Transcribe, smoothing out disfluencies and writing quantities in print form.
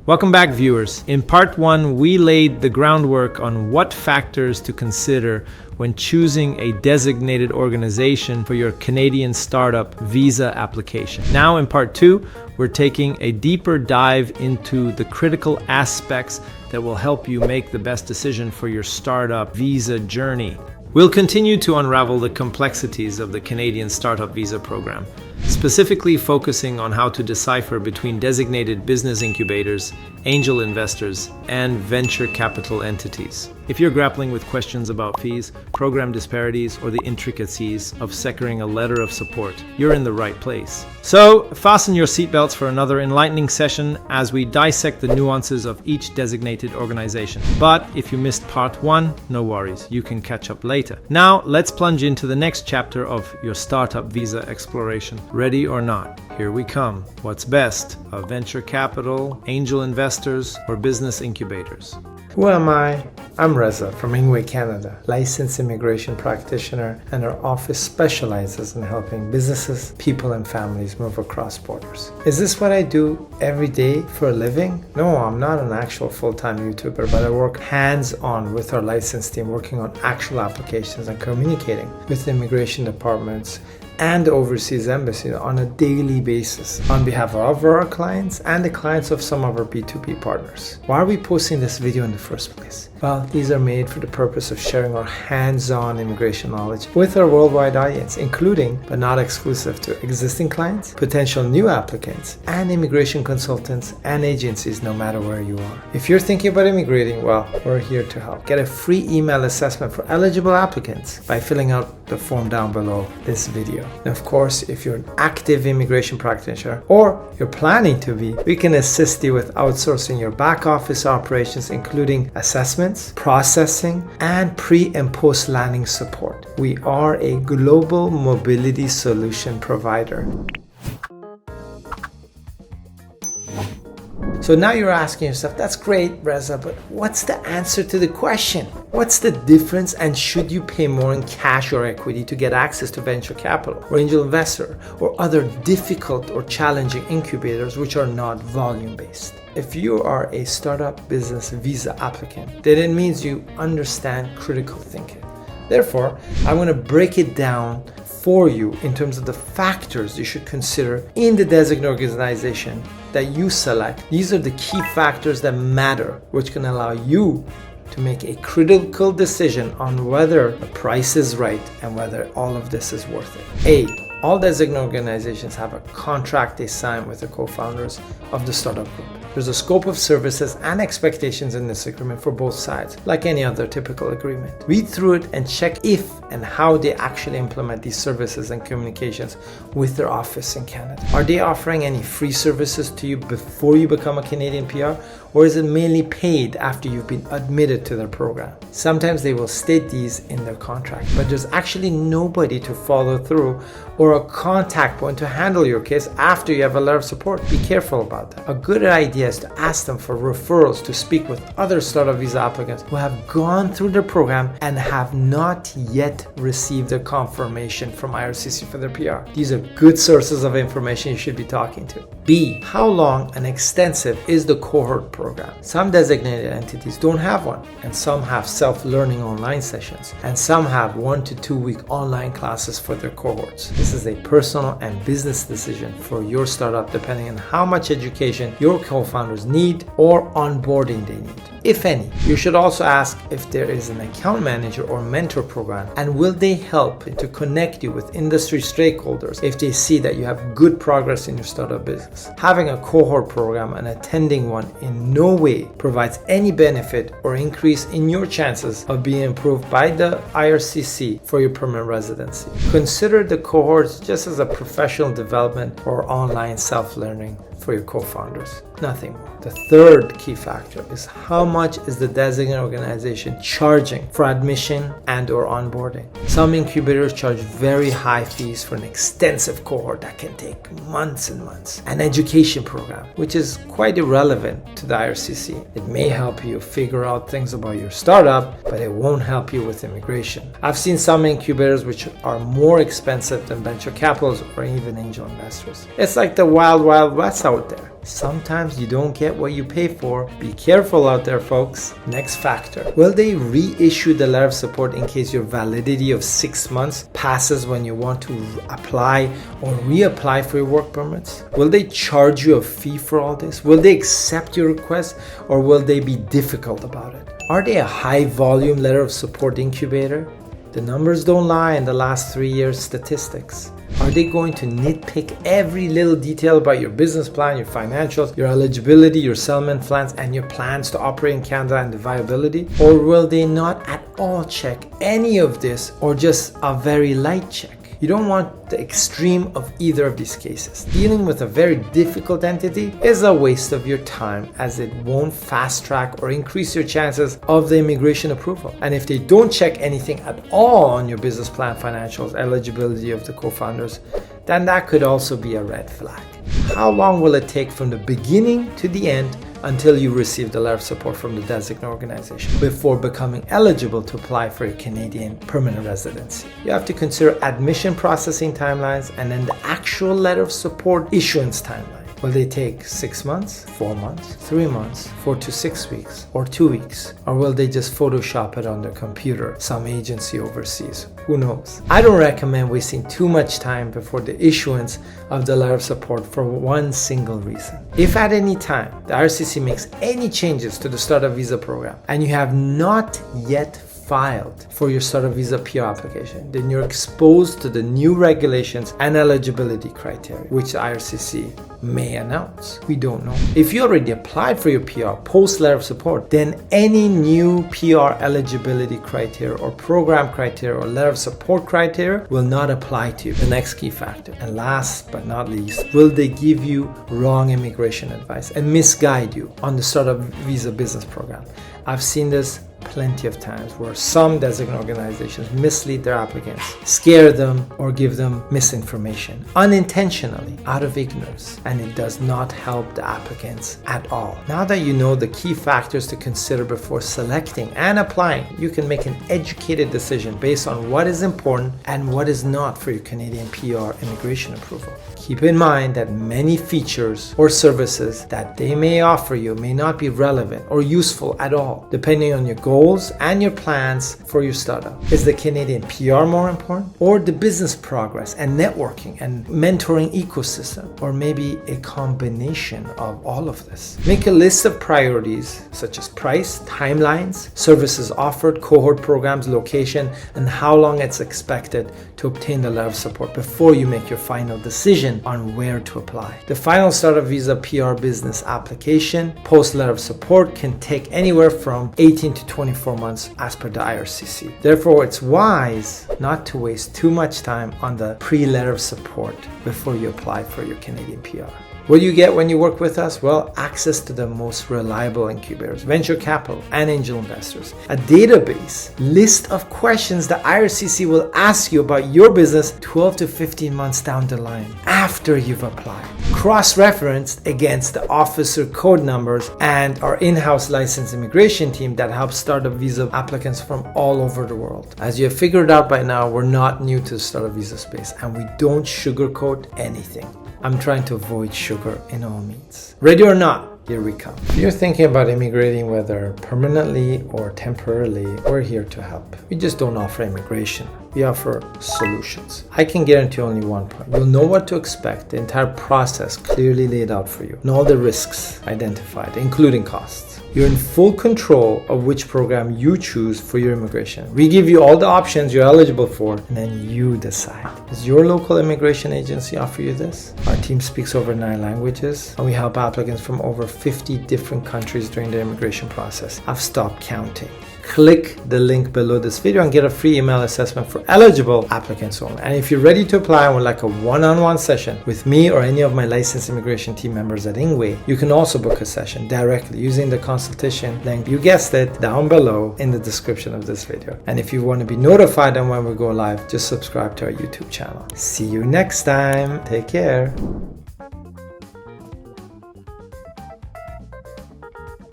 Welcome back, viewers. In part 1, we laid the groundwork on what factors to consider when choosing a designated organization for your Canadian startup visa application. Now in part 2, we're taking a deeper dive into the critical aspects that will help you make the best decision for your startup visa journey. We'll continue to unravel the complexities of the Canadian Startup Visa program, specifically focusing on how to decipher between designated business incubators, angel investors, and venture capital entities. If you're grappling with questions about fees, program disparities, or the intricacies of securing a letter of support, you're in the right place. So fasten your seatbelts for another enlightening session as we dissect the nuances of each designated organization. But if you missed part 1, no worries, you can catch up later. Now let's plunge into the next chapter of your startup visa exploration. Ready or not, here we come. What's best, a venture capital, angel investors, or business incubators? Who am I? I'm Reza from Ingwe, Canada, licensed immigration practitioner, and our office specializes in helping businesses, people, and families move across borders. Is this what I do every day for a living? No, I'm not an actual full-time YouTuber, but I work hands-on with our license team, working on actual applications and communicating with immigration departments and overseas embassies on a daily basis on behalf of our clients and the clients of some of our B2B partners. Why are we posting this video in the first place? Well, these are made for the purpose of sharing our hands-on immigration knowledge with our worldwide audience, including but not exclusive to existing clients, potential new applicants, and immigration consultants and agencies, no matter where you are. If you're thinking about immigrating, well, we're here to help. Get a free email assessment for eligible applicants by filling out the form down below this video. And of course, if you're an active immigration practitioner or you're planning to be, we can assist you with outsourcing your back office operations, including assessments, processing, and pre and post landing support. We are a global mobility solution provider. So now you're asking yourself, that's great, Reza, but what's the answer to the question? What's the difference, and should you pay more in cash or equity to get access to venture capital or angel investor or other difficult or challenging incubators which are not volume-based? If you are a startup business visa applicant, then it means you understand critical thinking. Therefore, I'm going to break it down for you in terms of the factors you should consider in the designated organization that you select. These are the key factors that matter, which can allow you to make a critical decision on whether the price is right and whether all of this is worth it. A. All designated organizations have a contract they sign with the co-founders of the startup group. There's a scope of services and expectations in this agreement for both sides, like any other typical agreement. Read through it and check if and how they actually implement these services and communications with their office in Canada. Are they offering any free services to you before you become a Canadian PR, or is it mainly paid after you've been admitted to their program? Sometimes they will state these in their contract, but there's actually nobody to follow through or a contact point to handle your case after you have a letter of support. Be careful about that. A good idea is to ask them for referrals to speak with other startup visa applicants who have gone through the program and have not yet received a confirmation from IRCC for their PR. These are good sources of information you should be talking to. B. How long and extensive is the cohort program? Some designated entities don't have one, and some have self-learning online sessions, and some have 1 to 2 week online classes for their cohorts. This is a personal and business decision for your startup, depending on how much education your co-founders need or onboarding they need, if any. You should also ask if there is an account manager or mentor program, and will they help to connect you with industry stakeholders if they see that you have good progress in your startup business. Having a cohort program and attending one in no way provides any benefit or increase in your chances of being approved by the IRCC for your permanent residency. Consider the cohorts just as a professional development or online self-learning for your co-founders, nothing more. The third key factor is how much is the designated organization charging for admission and or onboarding. Some incubators charge very high fees for an extensive cohort that can take months and months. An education program, which is quite irrelevant to the IRCC. It may help you figure out things about your startup, but it won't help you with immigration. I've seen some incubators which are more expensive than venture capitals or even angel investors. It's like the wild, wild west out there. sometimes you don't get what you pay for. Be careful out there, folks. Next factor. Will they reissue the letter of support in case your validity of 6 months passes when you want to apply or reapply for your work permits? Will they charge you a fee for all this? Will they accept your request, or will they be difficult about it? Are they a high volume letter of support incubator? The numbers don't lie in the last 3 years' statistics. Are they going to nitpick every little detail about your business plan, your financials, your eligibility, your settlement plans, and your plans to operate in Canada and the viability? Or will they not at all check any of this, or just a very light check? You don't want the extreme of either of these cases. Dealing with a very difficult entity is a waste of your time, as it won't fast track or increase your chances of the immigration approval. And if they don't check anything at all on your business plan, financials, eligibility of the co-founders, then that could also be a red flag. How long will it take from the beginning to the end until you receive the letter of support from the designated organization before becoming eligible to apply for a Canadian permanent residency? You have to consider admission processing timelines and then the actual letter of support issuance timeline. Will they take 6 months, 4 months, 3 months, 4 to 6 weeks, or 2 weeks? Or will they just Photoshop it on their computer, some agency overseas? Who knows? I don't recommend wasting too much time before the issuance of the letter of support for one single reason. If at any time the IRCC makes any changes to the Startup Visa program and you have not yet filed for your Startup Visa PR application, then you're exposed to the new regulations and eligibility criteria, which the IRCC may announce. We don't know. If you already applied for your PR post letter of support, then any new PR eligibility criteria or program criteria or letter of support criteria will not apply to you. The next key factor, and last but not least, will they give you wrong immigration advice and misguide you on the Startup Visa business program? I've seen this plenty of times where some designated organizations mislead their applicants, scare them, or give them misinformation unintentionally out of ignorance, and it does not help the applicants at all. Now that you know the key factors to consider before selecting and applying, you can make an educated decision based on what is important and what is not for your Canadian PR immigration approval. Keep in mind that many features or services that they may offer you may not be relevant or useful at all, depending on your goals and your plans for your startup. Is the Canadian PR more important, or the business progress and networking and mentoring ecosystem, or maybe a combination of all of this? Make a list of priorities such as price, timelines, services offered, cohort programs, location, and how long it's expected to obtain the letter of support before you make your final decision on where to apply. The final Startup Visa PR business application post letter of support can take anywhere from 18 to 24 months as per the IRCC. Therefore, it's wise not to waste too much time on the pre-letter of support before you apply for your Canadian PR. What do you get when you work with us? Well, access to the most reliable incubators, venture capital, and angel investors. A database, list of questions the IRCC will ask you about your business 12 to 15 months down the line after you've applied. Cross-referenced against the officer code numbers and our in-house licensed immigration team that helps Startup Visa applicants from all over the world. As you have figured out by now, we're not new to the Startup Visa space, and we don't sugarcoat anything. I'm trying to avoid sugar in all means. Ready or not, here we come. If you're thinking about immigrating, whether permanently or temporarily, we're here to help. We just don't offer immigration. We offer solutions. I can guarantee only one point. You'll know what to expect, the entire process clearly laid out for you, and all the risks identified, including costs. You're in full control of which program you choose for your immigration. We give you all the options you're eligible for, and then you decide. Does your local immigration agency offer you this? Our team speaks over 9 languages, and we help applicants from over 50 different countries during the immigration process. I've stopped counting. Click the link below this video and get a free email assessment for eligible applicants only. And if you're ready to apply and would like a one-on-one session with me or any of my licensed immigration team members at Ingwe, you can also book a session directly using the consultation link, you guessed it, down below in the description of this video. And if you want to be notified on when we go live, just subscribe to our YouTube channel. See you next time. Take care.